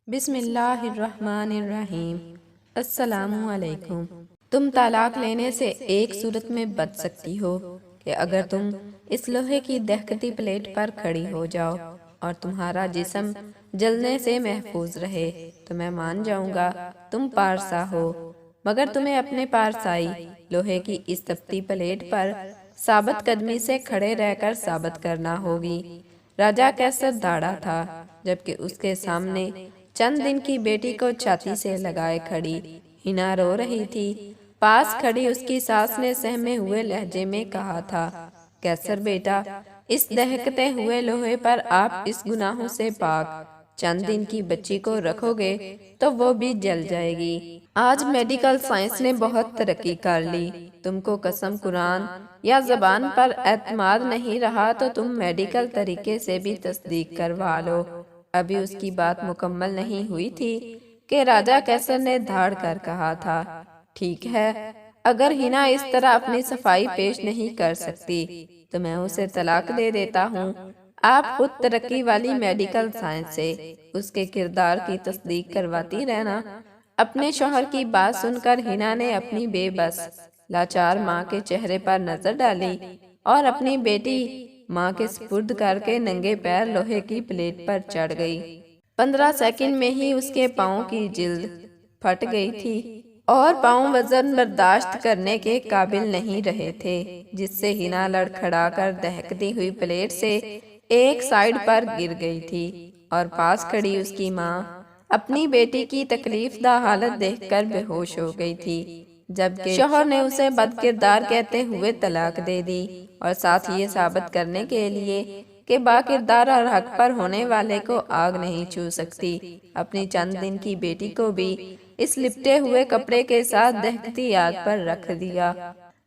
بسم اللہ الرحمن الرحیم۔ السلام علیکم۔ تم طلاق لینے سے ایک صورت میں بچ سکتی ہو کہ اگر تم اس لوہے کی دہکتی پلیٹ پر کھڑی ہو جاؤ اور تمہارا جسم جلنے سے محفوظ رہے تو میں مان جاؤں گا تم پارسا ہو، مگر تمہیں اپنے پارسائی لوہے کی اس تپتی پلیٹ پر ثابت قدمی سے کھڑے رہ کر ثابت کرنا ہوگی۔ راجہ کیسر داڑھا تھا جبکہ اس کے سامنے چند دن کی بیٹی کو چھاتی سے لگائے کھڑی ہنا رو رہی تھی۔ پاس کھڑی اس کی ساس نے سہمے ہوئے لہجے میں کہا تھا، کیسر بیٹا، اس دہکتے ہوئے لوہے پر آپ اس گناہوں سے پاک چند دن کی بچی کو رکھو گے تو وہ بھی جل جائے گی۔ آج میڈیکل سائنس نے بہت ترقی کر لی، تم کو قسم قرآن یا زبان پر اعتماد نہیں رہا تو تم میڈیکل طریقے سے بھی تصدیق کروا لو۔ ابھی اس کی بات مکمل نہیں ہوئی تھی کہ راجہ کیسر نے دھاڑ کر کہا تھا، ٹھیک ہے، اگر ہنا اس طرح اپنی صفائی پیش نہیں کر سکتی تو میں اسے طلاق دے دیتا ہوں۔ آپ خود ترقی والی میڈیکل سائنس سے اس کے کردار کی تصدیق کرواتی رہنا۔ اپنے شوہر کی بات سن کر ہنا نے اپنی بے بس لاچار ماں کے چہرے پر نظر ڈالی اور اپنی بیٹی ماں کے سپرد کر کے ننگے پیر لوہے کی پلیٹ پر چڑھ گئی۔ 15 سیکنڈ میں ہی اس کے پاؤں کی جلد پھٹ گئی تھی اور پاؤں وزن برداشت کرنے کے قابل نہیں رہے تھے، جس سے ہنا لڑکھڑا کر دہکتی ہوئی پلیٹ سے ایک سائیڈ پر گر گئی تھی اور پاس کھڑی اس کی ماں اپنی بیٹی کی تکلیف دہ حالت دیکھ کر بے ہوش ہو گئی تھی، جبکہ شوہر نے اسے بد کردار کہتے ہوئے طلاق دے دی اور ساتھ یہ ثابت کرنے کے لیے کہ با کردار اور حق پر ہونے والے کو آگ نہیں چھو سکتی، اپنی چند دن کی بیٹی کو بھی اس لپٹے ہوئے کپڑے کے ساتھ دہکتی آگ پر رکھ دیا۔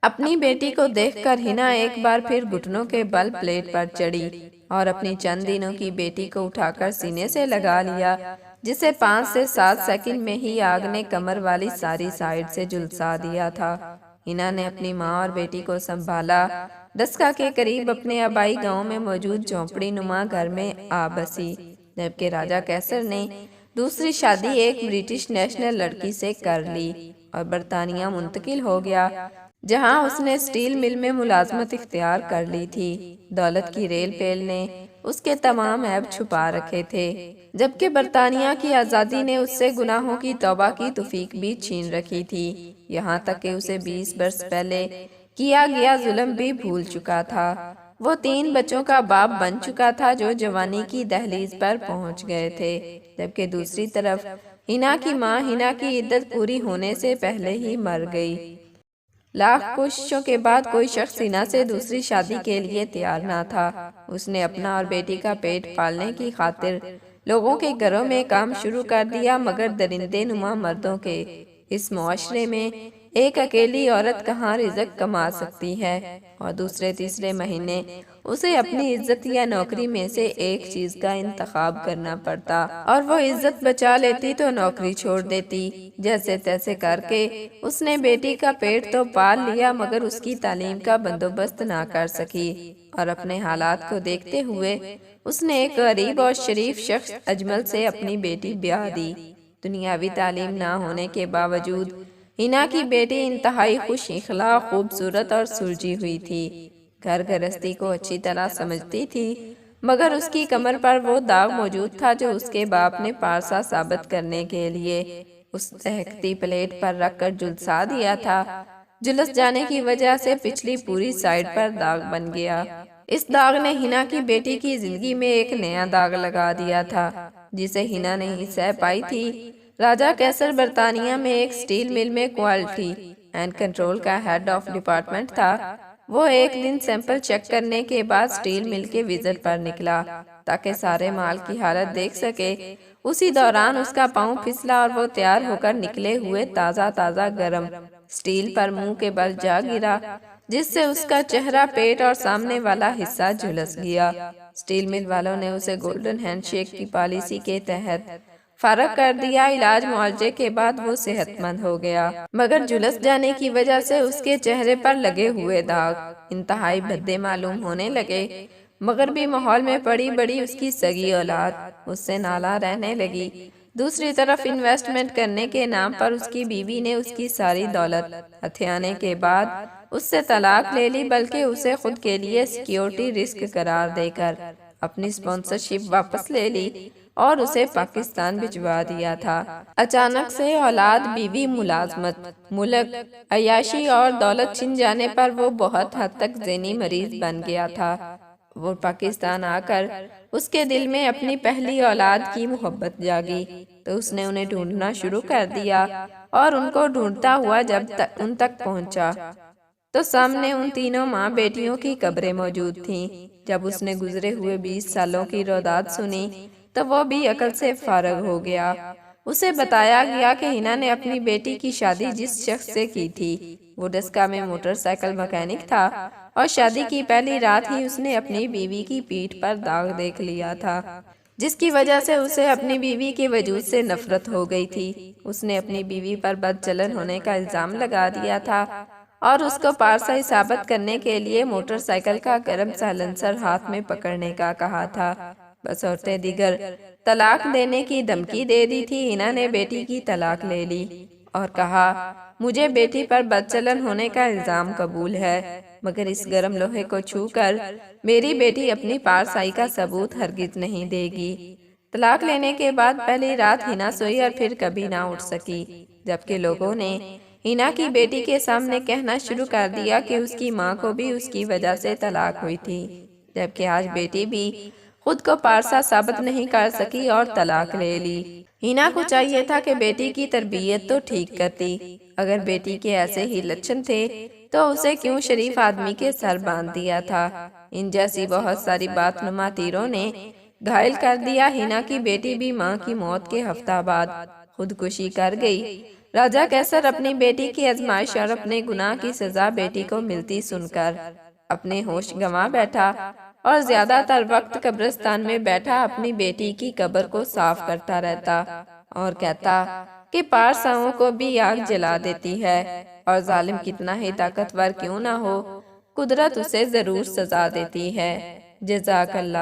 اپنی بیٹی کو دیکھ کر ہنا ایک بار پھر گھٹنوں کے بل پلیٹ پر چڑھی اور اپنی چند دنوں کی بیٹی کو اٹھا کر سینے سے لگا لیا، جسے 5 سے 7 سیکنڈ میں ہی آگ نے کمر والی ساری سائیڈ سے جھلسا دیا تھا۔ ہنا نے اپنی ماں اور بیٹی کو سنبھالا، دسکا کے قریب اپنے آبائی گاؤں میں موجود جھونپڑی نما گھر میں آ بسی، جبکہ راجہ کیسر نے دوسری شادی ایک برٹش نیشنل لڑکی سے کر لی اور برطانیہ منتقل ہو گیا، جہاں اس نے سٹیل مل میں ملازمت اختیار کر لی تھی۔ دولت کی ریل پیل نے اس کے تمام عیب چھپا رکھے تھے، جبکہ برطانیہ کی آزادی نے اس سے گناہوں کی توبہ کی توفیق بھی چھین رکھی تھی، یہاں تک کہ اسے 20 برس پہلے کیا گیا ظلم بھی بھول چکا تھا۔ وہ 3 بچوں کا باپ بن چکا تھا جو جوانی کی دہلیز پر پہنچ گئے تھے، جبکہ دوسری طرف ہنا کی ماں ہنا کی عدت پوری ہونے سے پہلے ہی مر گئی۔ لاکھ کوششوں کے بعد کوئی شخص ہنا سے دوسری شادی کے لیے تیار نہ تھا۔ اس نے اپنا اور بیٹی کا پیٹ پالنے کی خاطر لوگوں کے گھروں میں کام شروع کر دیا، مگر درندے نما مردوں کے اس معاشرے میں ایک اکیلی عورت کہاں رزق کما سکتی ہے، اور دوسرے تیسرے مہینے اسے اپنی عزت یا نوکری میں سے ایک چیز کا انتخاب کرنا پڑتا، اور وہ عزت بچا لیتی تو نوکری چھوڑ دیتی۔ جیسے تیسے کر کے اس نے بیٹی کا پیٹ تو پال لیا، مگر اس کی تعلیم کا بندوبست نہ کر سکی، اور اپنے حالات کو دیکھتے ہوئے اس نے ایک غریب اور شریف شخص اجمل سے اپنی بیٹی بیاہ دی۔ دنیاوی تعلیم نہ ہونے کے باوجود ہنا کی بیٹی انتہائی خوش اخلاق، خوبصورت اور سلجھی ہوئی تھی، گھر گرہستی کو اچھی طرح سمجھتی تھی، مگر اس کی کمر پر وہ داغ موجود تھا جو اس کے باپ نے پارسا ثابت کرنے کے لیے اس دہکتی پلیٹ پر رکھ کر جھلسا دیا تھا۔ جھلس جانے کی وجہ سے پچھلی پوری سائیڈ پر داغ بن گیا۔ اس داغ نے ہنا کی بیٹی کی زندگی میں ایک نیا داغ لگا دیا تھا جسے ہنا نہیں سہ پائی تھی۔ راجہ کیسر برطانیہ میں ایک سٹیل مل میں کوالٹی اینڈ کنٹرول کا ہیڈ آف ڈپارٹمنٹ تھا۔ وہ ایک دن سیمپل چیک کرنے کے بعد سٹیل مل کے وزٹ پر نکلا تاکہ سارے مال کی حالت دیکھ سکے۔ اسی دوران اس کا پاؤں پھسلا اور وہ تیار ہو کر نکلے ہوئے تازہ گرم سٹیل پر منہ کے بل جا گرا، جس سے اس کا چہرہ، پیٹ اور سامنے والا حصہ جھلس گیا۔ سٹیل مل والوں نے اسے گولڈن ہینڈ شیک کی پالیسی کے تحت فارغ کر دیا۔ علاج معالجے کے بعد وہ صحت مند ہو گیا، مگر جھلس جانے کی وجہ سے اس کے چہرے پر لگے ہوئے داغ انتہائی بھدے معلوم ہونے لگے۔ مغربی ماحول میں پڑی بڑی اس کی سگی اولاد اس سے نالاں رہنے لگی، دوسری طرف انویسٹمنٹ کرنے کے نام پر اس کی بیوی نے اس کی ساری دولت ہتھیانے کے بعد اس سے طلاق لے لی، بلکہ اسے خود کے لیے سیکیورٹی رسک قرار دے کر اپنی سپانسرشپ واپس لے لی اور اسے پاکستان بھجوا دیا تھا۔ اچانک سے اولاد، بیوی، ملازمت، ملک، عیاشی اور دولت چھن جانے پر وہ بہت حد تک ذہنی مریض بن گیا تھا۔ وہ پاکستان آ کر اس کے دل میں اپنی پہلی اولاد کی محبت جاگی تو اس نے انہیں ڈھونڈنا شروع کر دیا، اور ان کو ڈھونڈتا ہوا جب ان تک پہنچا تو سامنے ان تینوں ماں بیٹیوں کی قبریں موجود تھیں۔ جب اس نے گزرے ہوئے 20 سالوں کی روداد سنی تو وہ بھی عقل سے فارغ ہو گیا۔ اسے بتایا گیا کہ ہنا نے اپنی بیٹی کی شادی جس شخص سے کی تھی وہ ڈسکا میں موٹر سائیکل مکینک تھا، اور شادی کی پہلی رات ہی اس نے اپنی بیوی کی پیٹھ پر داغ دیکھ لیا تھا، جس کی وجہ سے اسے اپنی بیوی کے وجود سے نفرت ہو گئی تھی۔ اس نے اپنی بیوی پر بدچلن ہونے کا الزام لگا دیا تھا اور اس کو پارسائی ثابت کرنے کے لیے موٹر سائیکل کا گرم سائلنسر ہاتھ میں پکڑنے کا کہا تھا۔ بصورت دیگر طلاق دینے کی دھمکی دے دی تھی۔ ہنا نے بیٹی کی طلاق لے لی اور کہا، مجھے بیٹی پر بدچلن ہونے کا الزام قبول ہے، مگر اس گرم لوہے کو چھو کر میری بیٹی اپنی پارسائی کا ثبوت ہرگز نہیں دے گی۔ طلاق لینے کے بعد پہلی رات ہنا سوئی اور پھر کبھی نہ اٹھ سکی، جبکہ لوگوں نے ہنا کی بیٹی کے سامنے کہنا شروع کر دیا کہ اس کی ماں کو بھی اس کی وجہ سے طلاق ہوئی تھی، جبکہ آج بیٹی بھی خود کو پارسا ثابت نہیں کر سکی اور طلاق لے لی۔ ہنا کو چاہیے تھا کہ بیٹی کی تربیت تو ٹھیک کرتی، اگر بیٹی کے ایسے ہی لچھن تھے تو اسے کیوں شریف آدمی کے سر باندھ دیا تھا۔ ان جیسی بہت ساری بات نما تیروں نے گھائل کر دیا۔ ہنا کی بیٹی بھی ماں کی موت کے ہفتہ بعد خودکشی کر گئی۔ راجہ قیصر اپنی بیٹی کی آزمائش اور اپنے گناہ کی سزا بیٹی کو ملتی سن کر اپنے ہوش گنوا بیٹھا، اور زیادہ تر وقت قبرستان میں بیٹھا اپنی بیٹی کی قبر کو صاف کرتا رہتا اور کہتا کہ پارساؤں کو بھی آگ جلا دیتی ہے، اور ظالم کتنا ہی طاقتور کیوں نہ ہو، قدرت اسے ضرور سزا دیتی ہے۔ جزاک اللہ۔